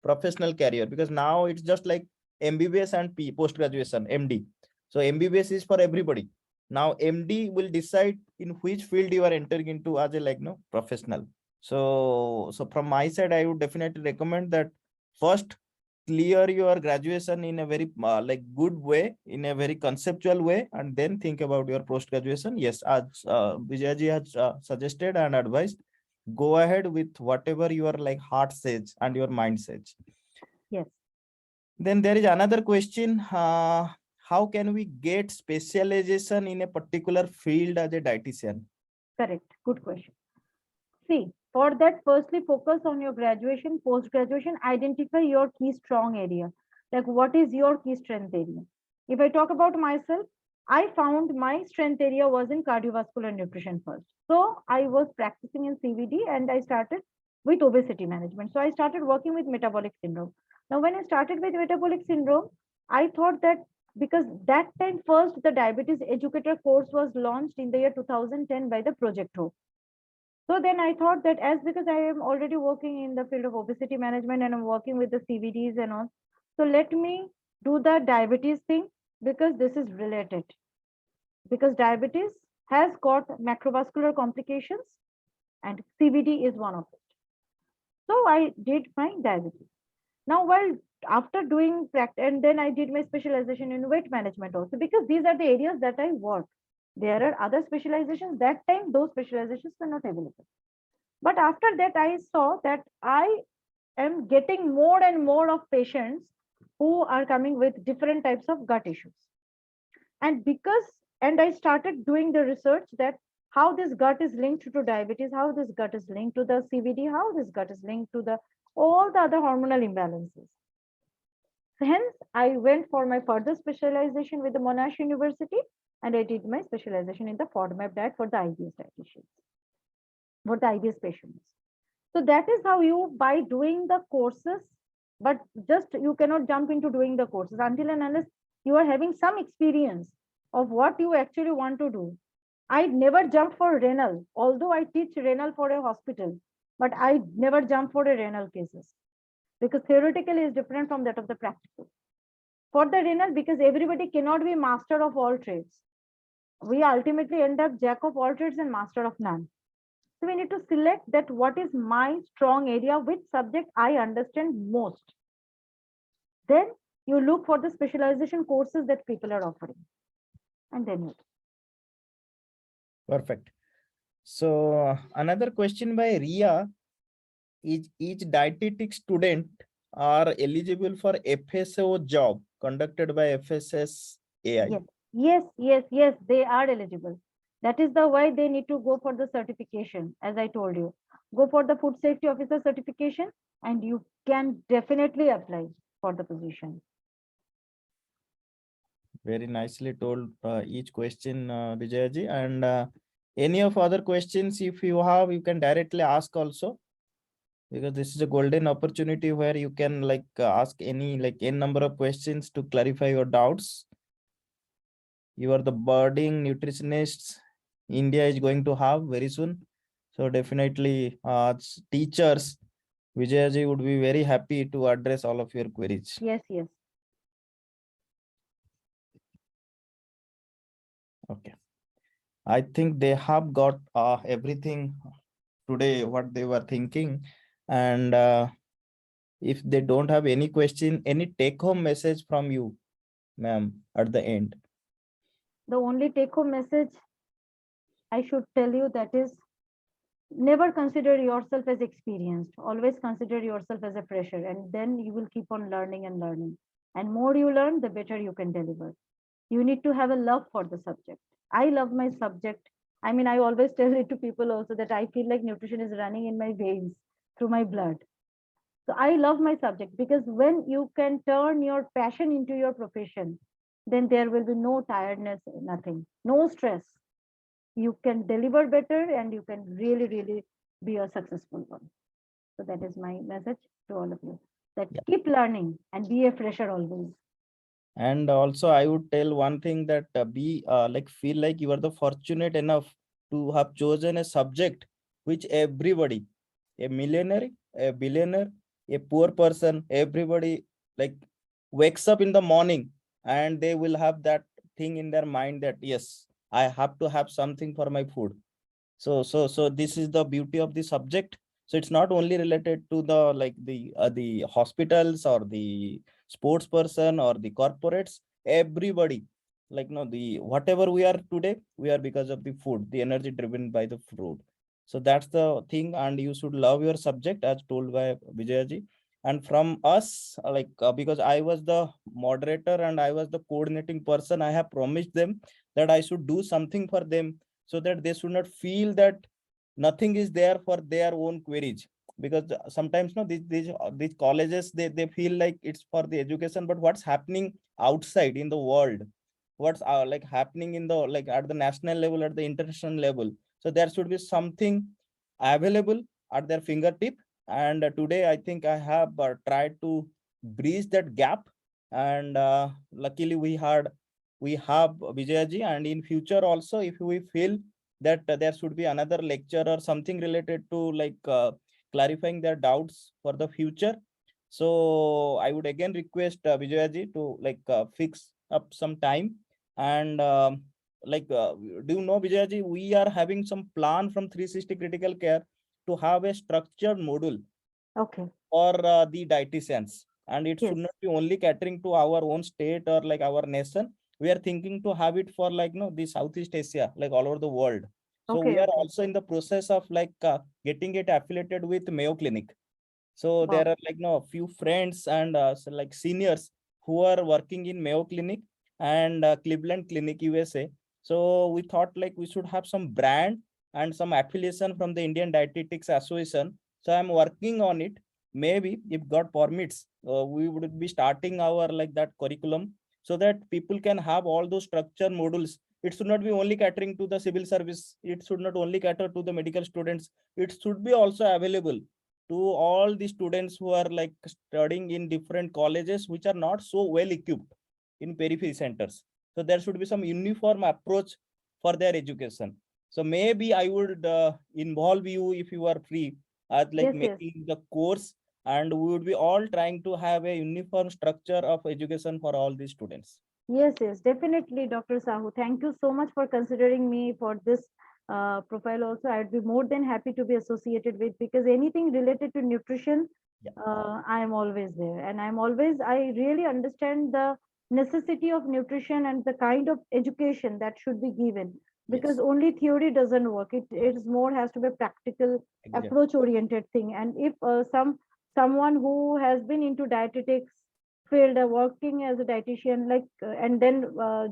professional career. Because now it's just like MBBS and post graduation MD. So MBBS is for everybody. Now MD will decide in which field you are entering into as a professional. So from my side, I would definitely recommend that first clear your graduation in a very good way, in a very conceptual way, and then think about your post graduation. Yes, as Vijayji has suggested and advised, go ahead with whatever your like heart says and your mind says. Yes. Then there is another question: how can we get specialization in a particular field as a dietitian? Correct. Good question. See, for that, firstly, focus on your graduation, post graduation, identify your key strong area. Like, what is your key strength area? If I talk about myself, I found my strength area was in cardiovascular nutrition first. So, I was practicing in CVD and I started with obesity management. So, I started working with metabolic syndrome. Now, when I started with metabolic syndrome, I thought that because that time first the diabetes educator course was launched in the year 2010 by the Project Hope. So then I thought that as because I am already working in the field of obesity management and I'm working with the CVDs and all, so let me do the diabetes thing, because this is related. Because diabetes has got macrovascular complications and CBD is one of it. So I did my diabetes. Now, while after doing practice, and then I did my specialization in weight management also, because these are the areas that I work. There are other specializations. That time, those specializations were not available. But after that, I saw that I am getting more and more of patients who are coming with different types of gut issues. And I started doing the research that how this gut is linked to diabetes, how this gut is linked to the CVD, how this gut is linked to the all the other hormonal imbalances. Hence, I went for my further specialization with the Monash University, and I did my specialization in the FODMAP diet for the IBS dietitians, for the IBS patients. So that is how you, by doing the courses, but just you cannot jump into doing the courses until and unless you are having some experience of what you actually want to do. I never jumped for renal, although I teach renal for a hospital, but I never jumped for a renal cases because theoretical is different from that of the practical. For the renal, because everybody cannot be master of all trades. We ultimately end up jack of all trades and master of none. So we need to select that what is my strong area, which subject I understand most. Then you look for the specialization courses that people are offering. And then you. Perfect. So another question by Ria, is each dietetic student are eligible for FSO job conducted by FSS AI? Yes, they are eligible. That is the why they need to go for the certification, as I told you. Go for the food safety officer certification, and you can definitely apply for the position. Very nicely told each question, Vijayaji. And any of other questions, if you have, you can directly ask also, because this is a golden opportunity where you can like ask any like n number of questions to clarify your doubts. You are the budding nutritionists India is going to have very soon. So definitely teachers, Vijayaji would be very happy to address all of your queries. Yes. Okay. I think they have got everything today, what they were thinking. And if they don't have any question, any take home message from you, ma'am, at the end? The only take home message I should tell you that is never consider yourself as experienced. Always consider yourself as a fresher, and then you will keep on learning and learning. And more you learn, the better you can deliver. You need to have a love for the subject. I love my subject. I mean, I always tell it to people also that I feel like nutrition is running in my veins through my blood. So I love my subject because when you can turn your passion into your profession, then there will be no tiredness, nothing, no stress. You can deliver better and you can really, really be a successful one. So that is my message to all of you, that Yeah. keep learning and be a fresher always. And also, I would tell one thing that be like feel like you are the fortunate enough to have chosen a subject which everybody, a millionaire, a billionaire, a poor person, everybody like wakes up in the morning and they will have that thing in their mind that yes, I have to have something for my food. So this is the beauty of the subject. So it's not only related to the like the hospitals or the sports person or the corporates, everybody, like no, the whatever we are today, we are because of the food, the energy driven by the food. So that's the thing, and you should love your subject as told by Vijayaji. And from us, because I was the moderator and I was the coordinating person, I have promised them that I should do something for them, so that they should not feel that nothing is there for their own queries. Because sometimes no, these colleges, they feel like it's for the education, but what's happening outside in the world, what's like happening in the like at the national level, at the international level, so there should be something available at their fingertip. And today I think I have tried to bridge that gap. And luckily we have Vijayaji, and in future also, if we feel that there should be another lecture or something related to like clarifying their doubts for the future, so I would again request Vijayaji to like fix up some time. And like do you know, Vijayaji, we are having some plan from 360 critical care to have a structured module Okay. for the dietitians, and it should Yes. not be only catering to our own state or like our nation. We are thinking to have it for like the Southeast Asia, like all over the world. So we Okay. are Okay. also in the process of like getting it affiliated with Mayo Clinic. So there Wow. are like a few friends and so like seniors who are working in Mayo Clinic and Cleveland Clinic, USA. So we thought like we should have some brand and some affiliation from the Indian Dietetics Association. So I'm working on it. Maybe if God permits, we would be starting our like that curriculum so that people can have all those structure modules. It should not be only catering to the civil service. It should not only cater to the medical students. It should be also available to all the students who are like studying in different colleges which are not so well equipped in periphery centers. So there should be some uniform approach for their education. So maybe I would involve you if you are free at like Yes. Yes. making the course, and we would be all trying to have a uniform structure of education for all these students. Yes, yes, definitely, Dr. Sahu. Thank you so much for considering me for this profile. Also, I'd be more than happy to be associated with, because anything related to nutrition, Yeah. I am always there, and I really understand the necessity of nutrition and the kind of education that should be given. Because Yes. only theory doesn't work. It is more has to be a practical, Exactly. approach oriented thing. And if someone who has been into dietetics field, working as a dietitian, like and then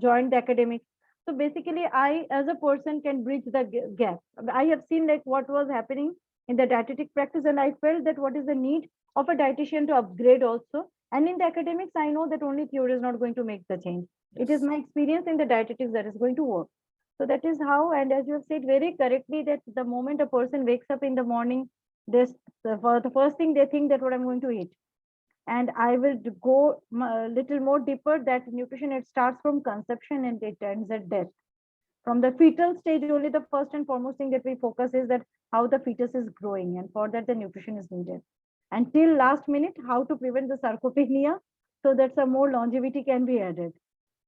joined the academics. So basically, I as a person can bridge the gap. I have seen like what was happening in the dietetic practice, and I felt that what is the need of a dietitian to upgrade also. And in the academics, I know that only theory is not going to make the change. It is Yes. my experience in the dietetics that is going to work. So that is how, and as you have said very correctly, that the moment a person wakes up in the morning, this for the first thing they think that what I'm going to eat. And I will go a little more deeper that nutrition, it starts from conception and it ends at death. From the fetal stage only, the first and foremost thing that we focus is that how the fetus is growing, and for that the nutrition is needed. Until last minute, how to prevent the sarcopenia so that some more longevity can be added.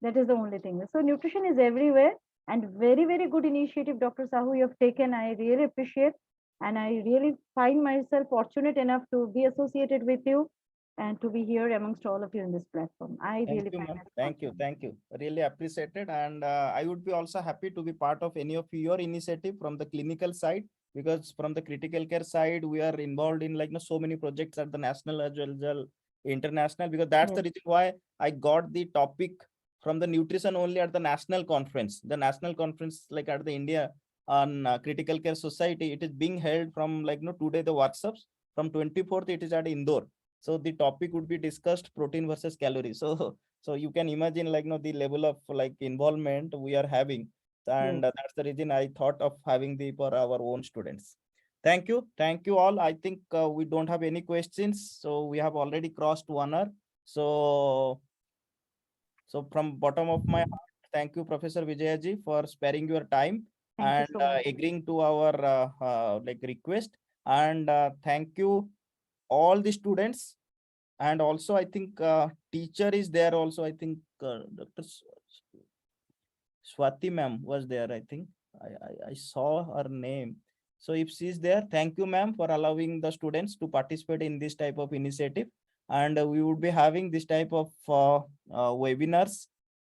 That is the only thing. So nutrition is everywhere, and very, very good initiative, Dr. Sahu, you have taken. I really appreciate, and I really find myself fortunate enough to be associated with you and to be here amongst all of you in this platform. I Thank really you, find ma'am. that Thank you. fortunate. Thank you. Really appreciated. And I would be also happy to be part of any of your initiative from the clinical side, because from the critical care side, we are involved in like so many projects at the national as well as international, because that's the Yes, reason why I got the topic from the nutrition only at the national conference. The national conference, like at the India on critical care society, it is being held from like today the workshops from 24th, it is at Indore. So the topic would be discussed protein versus calorie. So you can imagine like the level of like involvement we are having, yes. and that's the reason I thought of having the for our own students. Thank you all. I think we don't have any questions, so we have already crossed 1 hour. So so from bottom of my heart, thank you, Professor Vijayaji, for sparing your time Thank you and so much. agreeing to our like request. And thank you all the students. And also I think teacher is there also. I think Dr. Swati ma'am was there. I think I saw her name. So if she's there, thank you ma'am for allowing the students to participate in this type of initiative. And we would be having this type of webinars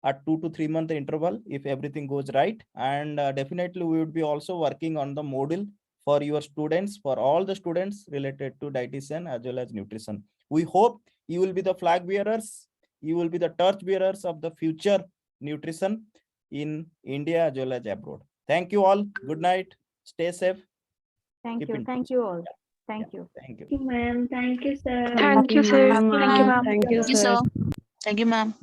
at 2 to 3 month interval if everything goes right. And definitely we would be also working on the module for your students, for all the students related to dietitian as well as nutrition. We hope you will be the flag bearers, you will be the torch bearers of the future nutrition in India as well as abroad. Thank you all. Good night. Stay safe. Thank Keep you. in Thank touch. you all. Yeah. Thank you. Thank you. Thank you, ma'am. Thank you, sir. Thank Thank you, you, sir. ma'am. Thank you, Bye. ma'am. Thank you, Thank you, sir. sir. Thank you, ma'am.